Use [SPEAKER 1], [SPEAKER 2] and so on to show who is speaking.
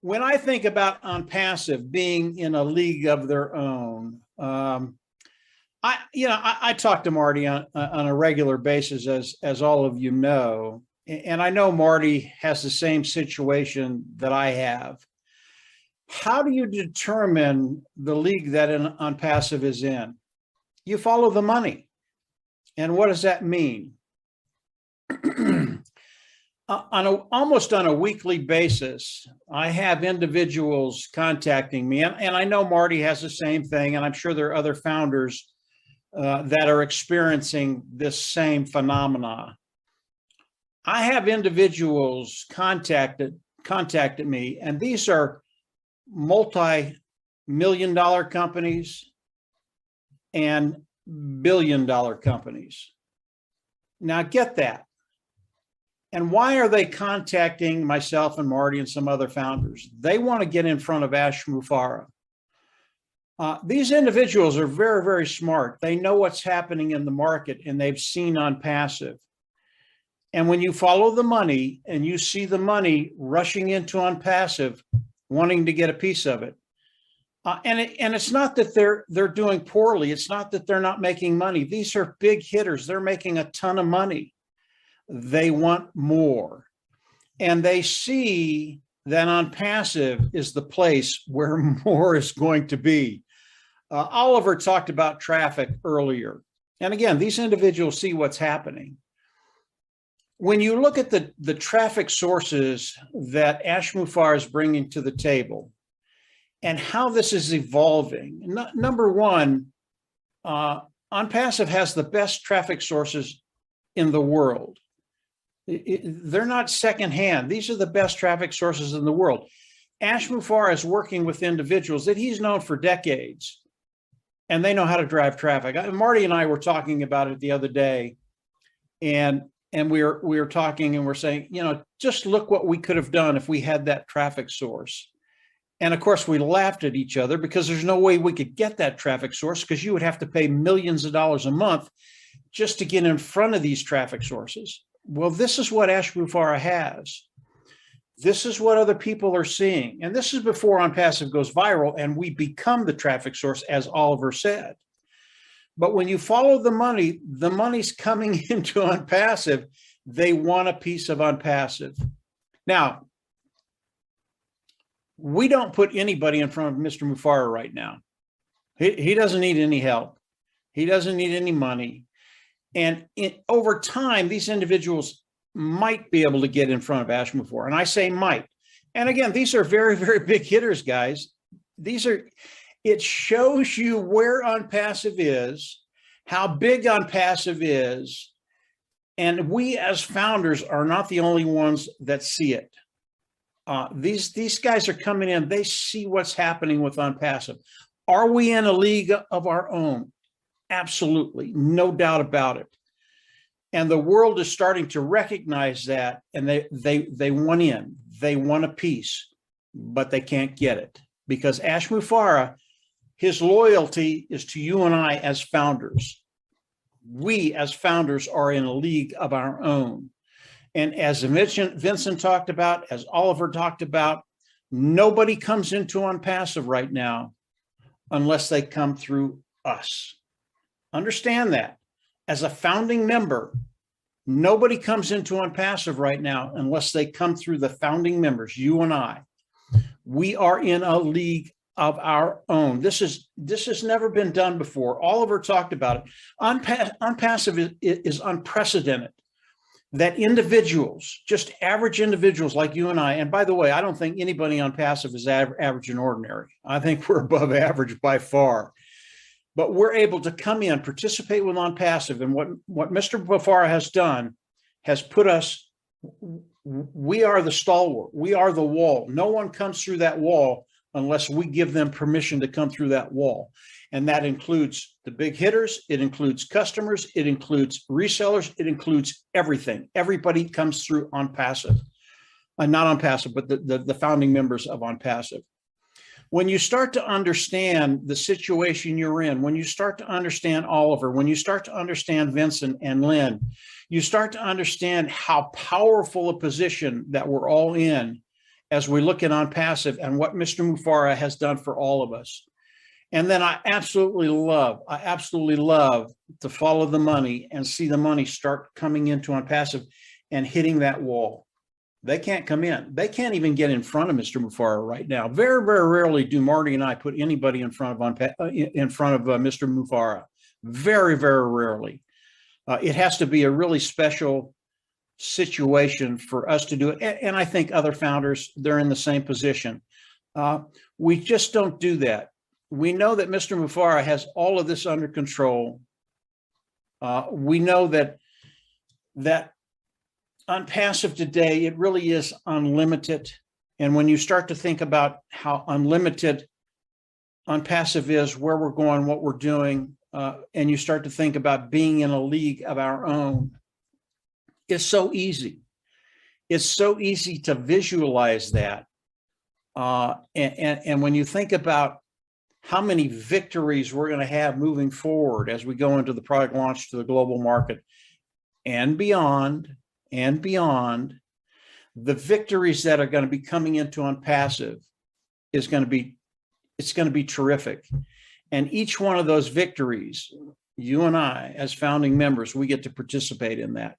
[SPEAKER 1] when I think about ONPASSIVE being in a league of their own, I talk to Marty on a regular basis, as all of you know, and I know Marty has the same situation that I have. How do you determine the league that ONPASSIVE is in? You follow the money. And what does that mean? Almost on a weekly basis, I have individuals contacting me, and I know Marty has the same thing, and I'm sure there are other founders that are experiencing this same phenomena. I have individuals contacted me, and these are multi-million-dollar companies and billion-dollar companies. Now get that. And why are they contacting myself and Marty and some other founders? They want to get in front of Ash Mufareh. These individuals are very, very smart. They know what's happening in the market, and they've seen ONPASSIVE. And when you follow the money and you see the money rushing into ONPASSIVE, wanting to get a piece of it, and it's not that they're doing poorly. It's not that they're not making money. These are big hitters. They're making a ton of money. They want more, and they see that ONPASSIVE is the place where more is going to be. Oliver talked about traffic earlier. And again, these individuals see what's happening. When you look at the traffic sources that Ash Mufareh is bringing to the table and how this is evolving, number one, ONPASSIVE has the best traffic sources in the world. They're not secondhand. These are the best traffic sources in the world. Ash Mufareh is working with individuals that he's known for decades, and they know how to drive traffic. Marty and I were talking about it the other day, and we were talking and we're saying, just look what we could have done if we had that traffic source. And of course, we laughed at each other because there's no way we could get that traffic source, because you would have to pay millions of dollars a month just to get in front of these traffic sources. Well, this is what Ash Mufareh has. This is what other people are seeing. And this is before ONPASSIVE goes viral and we become the traffic source, as Oliver said. But when you follow the money's coming into ONPASSIVE. They want a piece of ONPASSIVE. Now, we don't put anybody in front of Mr. Mufareh right now. He doesn't need any help. He doesn't need any money. And over time, these individuals might be able to get in front of Ash Mufareh. And I say might. And again, these are very, very big hitters, guys. It shows you where ONPASSIVE is, how big ONPASSIVE is. And we as founders are not the only ones that see it. These guys are coming in. They see what's happening with ONPASSIVE. Are we in a league of our own? Absolutely, no doubt about it. And the world is starting to recognize that, and they want in. They want a piece, but they can't get it because Ash Mufareh, his loyalty is to you and I as founders. We as founders are in a league of our own. And as Vincent talked about, as Oliver talked about, nobody comes into ONPASSIVE right now unless they come through us. Understand that. As a founding member, nobody comes into ONPASSIVE right now unless they come through the founding members, you and I. We are in a league of our own. This has never been done before. Oliver talked about it. ONPASSIVE is unprecedented. That individuals, just average individuals like you and I, and by the way, I don't think anybody on ONPASSIVE is average and ordinary. I think we're above average by far. But we're able to come in, participate with ONPASSIVE, and what Mr. Mufareh has done has put us, we are the stalwart, we are the wall. No one comes through that wall unless we give them permission to come through that wall. And that includes the big hitters, it includes customers, it includes resellers, it includes everything. Everybody comes through ONPASSIVE. Not ONPASSIVE, but the founding members of ONPASSIVE. When you start to understand the situation you're in, when you start to understand Oliver, when you start to understand Vincent and Lynn, you start to understand how powerful a position that we're all in as we look at ONPASSIVE and what Mr. Mufareh has done for all of us. And then I absolutely love to follow the money and see the money start coming into ONPASSIVE and hitting that wall. They can't come in. They can't even get in front of Mr. Mufareh right now. Very, very rarely do Marty and I put anybody in front of Mr. Mufareh. Very, very rarely. It has to be a really special situation for us to do it. And I think other founders, they're in the same position. We just don't do that. We know that Mr. Mufareh has all of this under control. We know that ONPASSIVE today, it really is unlimited. And when you start to think about how unlimited ONPASSIVE is, where we're going, what we're doing, and you start to think about being in a league of our own, it's so easy. It's so easy to visualize that. And when you think about how many victories we're going to have moving forward as we go into the product launch to the global market and beyond, the victories that are going to be coming into ONPASSIVE it's going to be terrific. And each one of those victories, you and I, as founding members, we get to participate in that.